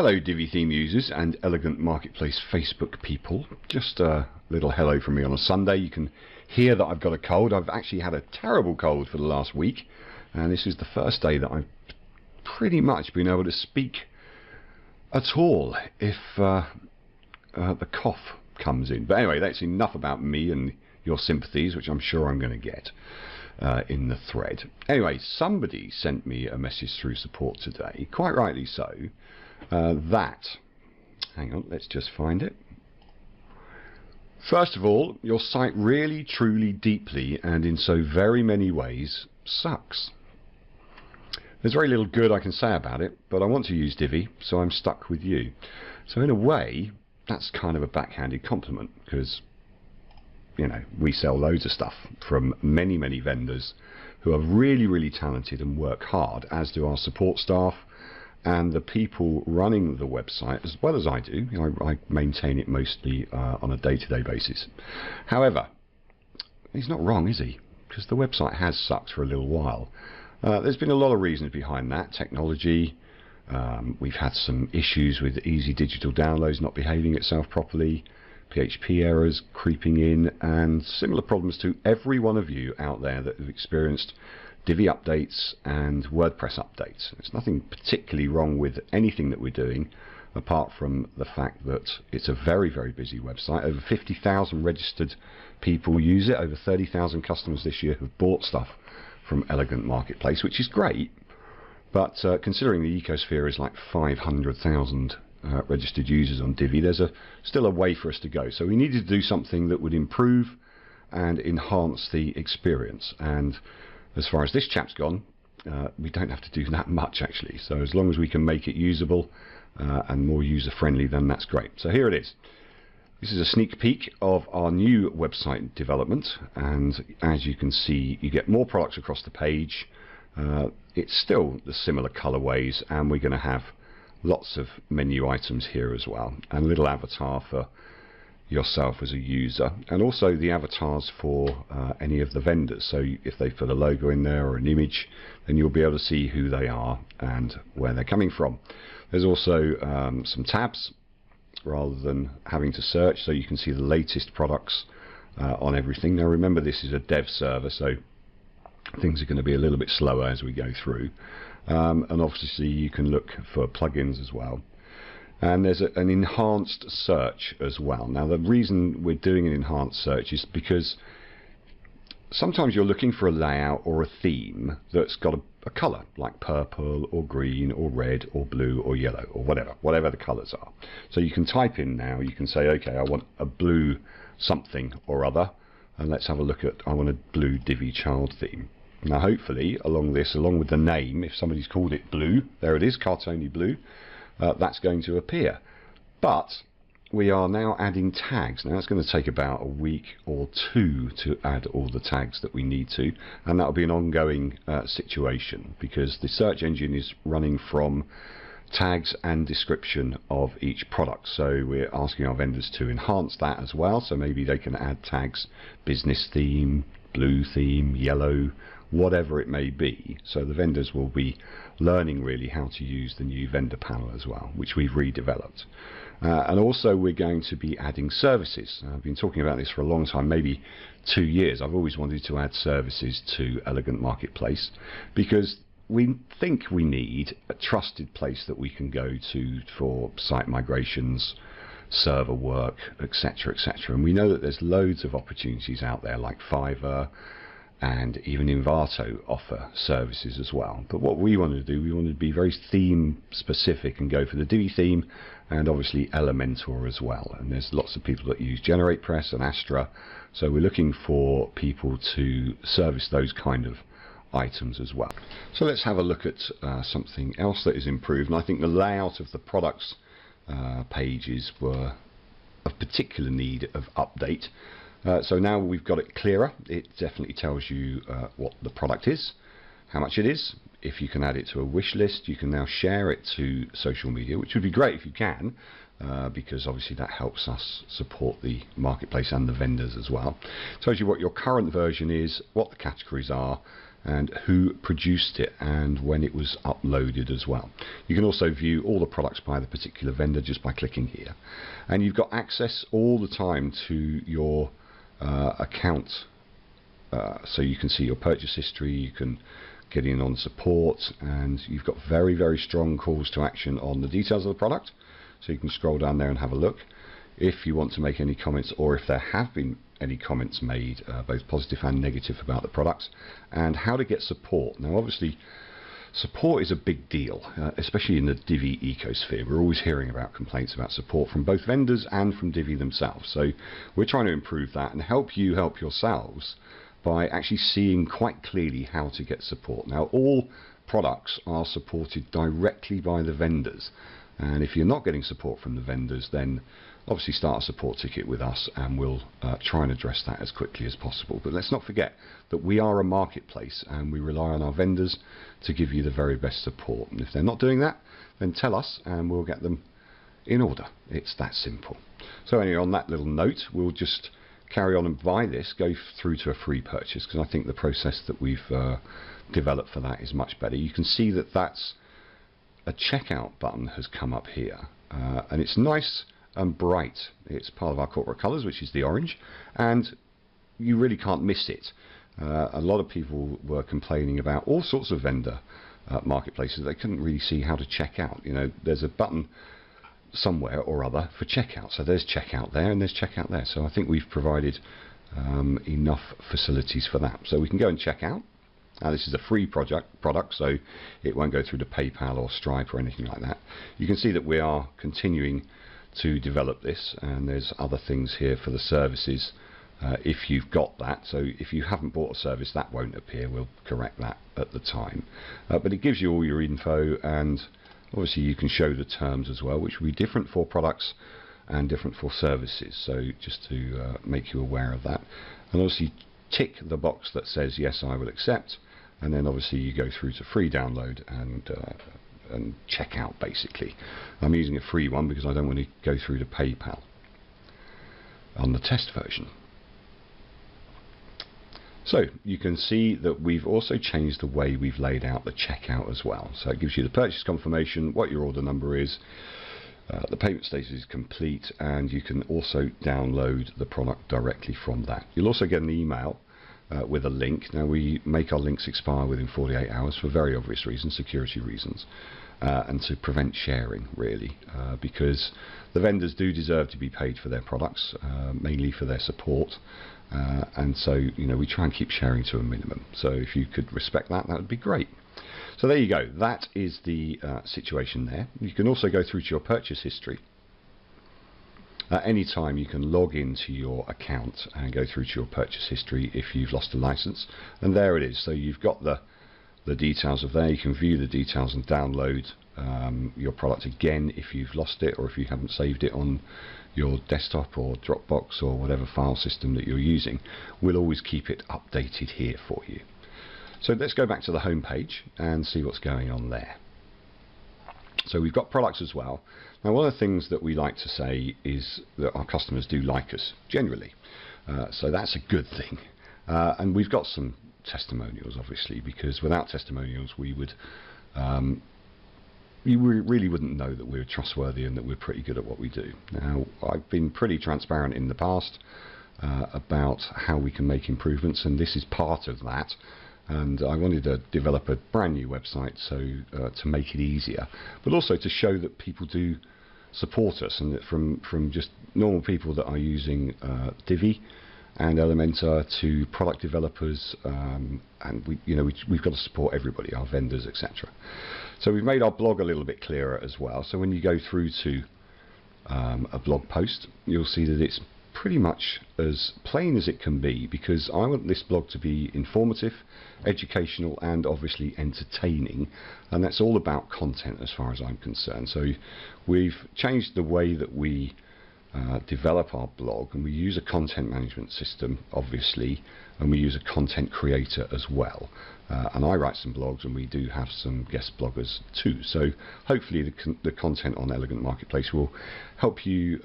Hello Divi theme users and Elegant Marketplace Facebook people. Just a little hello from me on a Sunday. You can hear that I've got a cold. I've actually had a terrible cold for the last week, and this is the first day that I've pretty much been able to speak at all if the cough comes in. But anyway, that's enough about me and your sympathies, which I'm sure I'm going to get in the thread. Anyway, somebody sent me a message through support today, quite rightly so, hang on, let's just find it. First of all, your site really, truly, deeply, and in so very many ways sucks. There's very little good I can say about it, but I want to use Divi, so I'm stuck with you. So in a way, that's kind of a backhanded compliment, because you know, we sell loads of stuff from many, many vendors who are really, really talented and work hard, as do our support staff and the people running the website, as well as I do. You know, I maintain it mostly on a day-to-day basis. However, he's not wrong, is he? Because the website has sucked for a little while. There's been a lot of reasons behind that. Technology, we've had some issues with easy digital downloads not behaving itself properly, PHP errors creeping in, and similar problems to every one of you out there that have experienced Divi updates and WordPress updates. There's nothing particularly wrong with anything that we're doing, apart from the fact that it's a very, very busy website. Over 50,000 registered people use it, over 30,000 customers this year have bought stuff from Elegant Marketplace, which is great, but considering the ecosphere is like 500,000 registered users on Divi, there's still a way for us to go. So we needed to do something that would improve and enhance the experience, and as far as this chap's gone, we don't have to do that much actually. So as long as we can make it usable and more user friendly, then that's great. So here it is. This is a sneak peek of our new website development, and as you can see, you get more products across the page. It's still the similar colorways, and we're going to have lots of menu items here as well, and a little avatar for yourself as a user, and also the avatars for any of the vendors. So if they put a logo in there or an image, then you'll be able to see who they are and where they're coming from. There's also some tabs rather than having to search, so you can see the latest products on everything. Now remember, this is a dev server, so things are going to be a little bit slower as we go through, and obviously you can look for plugins as well. And there's an enhanced search as well. Now the reason we're doing an enhanced search is because sometimes you're looking for a layout or a theme that's got a colour, like purple or green or red or blue or yellow or whatever the colours are. So you can type in now, you can say, okay, I want a blue something or other, and let's have a look at, I want a blue Divi child theme. Now hopefully along with the name, if somebody's called it blue, there it is, cartony blue, that's going to appear. But we are now adding tags. Now it's going to take about a week or two to add all the tags that we need to, and that will be an ongoing situation, because the search engine is running from tags and description of each product. So we're asking our vendors to enhance that as well, so maybe they can add tags, business theme, blue theme, yellow, whatever it may be. So the vendors will be learning really how to use the new vendor panel as well, which we've redeveloped. And also we're going to be adding services. I've been talking about this for a long time, maybe 2 years. I've always wanted to add services to Elegant Marketplace, because we think we need a trusted place that we can go to for site migrations, server work, etc., etc. And we know that there's loads of opportunities out there, like Fiverr, and even Envato offer services as well. But what we want to do, we want to be very theme specific and go for the Divi theme, and obviously Elementor as well. And there's lots of people that use GeneratePress and Astra, so we're looking for people to service those kind of items as well. So let's have a look at something else that is improved, and I think the layout of the products pages were of particular need of update. So now we've got it clearer. It definitely tells you what the product is, how much it is. If you can add it to a wish list, you can now share it to social media, which would be great if you can, because obviously that helps us support the marketplace and the vendors as well. It tells you what your current version is, what the categories are, and who produced it and when it was uploaded as well. You can also view all the products by the particular vendor just by clicking here, and you've got access all the time to your account, so you can see your purchase history, you can get in on support, and you've got very, very strong calls to action on the details of the product, so you can scroll down there and have a look if you want to make any comments, or if there have been any comments made, both positive and negative, about the products, and how to get support. Now obviously support is a big deal, especially in the Divi ecosphere. We're always hearing about complaints about support from both vendors and from Divi themselves, so we're trying to improve that and help you help yourselves by actually seeing quite clearly how to get support. Now all products are supported directly by the vendors, and if you're not getting support from the vendors, then obviously start a support ticket with us and we'll try and address that as quickly as possible. But let's not forget that we are a marketplace and we rely on our vendors to give you the very best support, and if they're not doing that, then tell us and we'll get them in order. It's that simple. So anyway, on that little note, we'll just carry on and buy this, go through to a free purchase, because I think the process that we've developed for that is much better. You can see that that's a checkout button has come up here, and it's nice and bright. It's part of our corporate colours, which is the orange, and you really can't miss it. A lot of people were complaining about all sorts of vendor marketplaces. They couldn't really see how to check out. You know, there's a button somewhere or other for checkout, so there's checkout there and there's checkout there, so I think we've provided enough facilities for that. So we can go and check out. Now this is a free product, so it won't go through to PayPal or Stripe or anything like that. You can see that we are continuing to develop this, and there's other things here for the services if you've got that. So if you haven't bought a service, that won't appear. We'll correct that at the time, but it gives you all your info, and obviously you can show the terms as well, which will be different for products and different for services, so just to make you aware of that. And obviously tick the box that says yes, I will accept, and then obviously you go through to free download and check out. Basically I'm using a free one because I don't want to go through to PayPal on the test version. So you can see that we've also changed the way we've laid out the checkout as well. So it gives you the purchase confirmation, what your order number is, the payment status is complete, and you can also download the product directly from that. You'll also get an email with a link. Now we make our links expire within 48 hours for very obvious reasons, security reasons, and to prevent sharing really, because the vendors do deserve to be paid for their products, mainly for their support, and so you know, we try and keep sharing to a minimum. So if you could respect that, that would be great. So there you go, that is the situation there. You can also go through to your purchase history. At any time you can log into your account and go through to your purchase history if you've lost a license, and there it is. So you've got the details of there. You can view the details and download your product again if you've lost it, or if you haven't saved it on your desktop or Dropbox or whatever file system that you're using. We'll always keep it updated here for you. So let's go back to the home page and see what's going on there. So we've got products as well. Now one of the things that we like to say is that our customers do like us generally, so that's a good thing, and we've got some testimonials obviously, because without testimonials we would you really wouldn't know that we're trustworthy and that we're pretty good at what we do. Now I've been pretty transparent in the past about how we can make improvements, and this is part of that. And I wanted to develop a brand new website so to make it easier, but also to show that people do support us, and that from just normal people that are using Divi and Elementor to product developers, and we've got to support everybody, our vendors, etc. So we've made our blog a little bit clearer as well. So when you go through to a blog post, you'll see that it's pretty much as plain as it can be, because I want this blog to be informative, educational, and obviously entertaining, and that's all about content as far as I'm concerned. So we've changed the way that we develop our blog, and we use a content management system obviously, and we use a content creator as well, and I write some blogs, and we do have some guest bloggers too. So hopefully the content on Elegant Marketplace will help you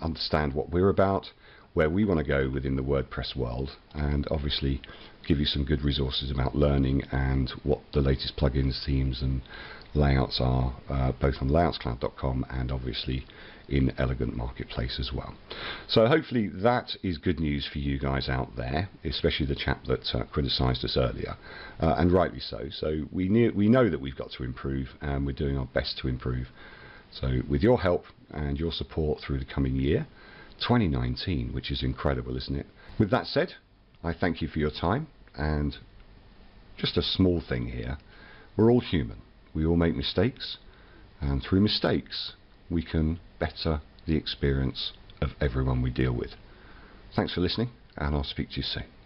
understand what we're about, where we want to go within the WordPress world, and obviously give you some good resources about learning and what the latest plugins, themes and layouts are, both on layoutscloud.com and obviously in Elegant Marketplace as well. So hopefully that is good news for you guys out there, especially the chap that criticised us earlier, and rightly so. So we know that we've got to improve, and we're doing our best to improve. So with your help and your support through the coming year, 2019, which is incredible, isn't it? With that said, I thank you for your time, and just a small thing here, we're all human. We all make mistakes, and through mistakes we can better the experience of everyone we deal with. Thanks for listening, and I'll speak to you soon.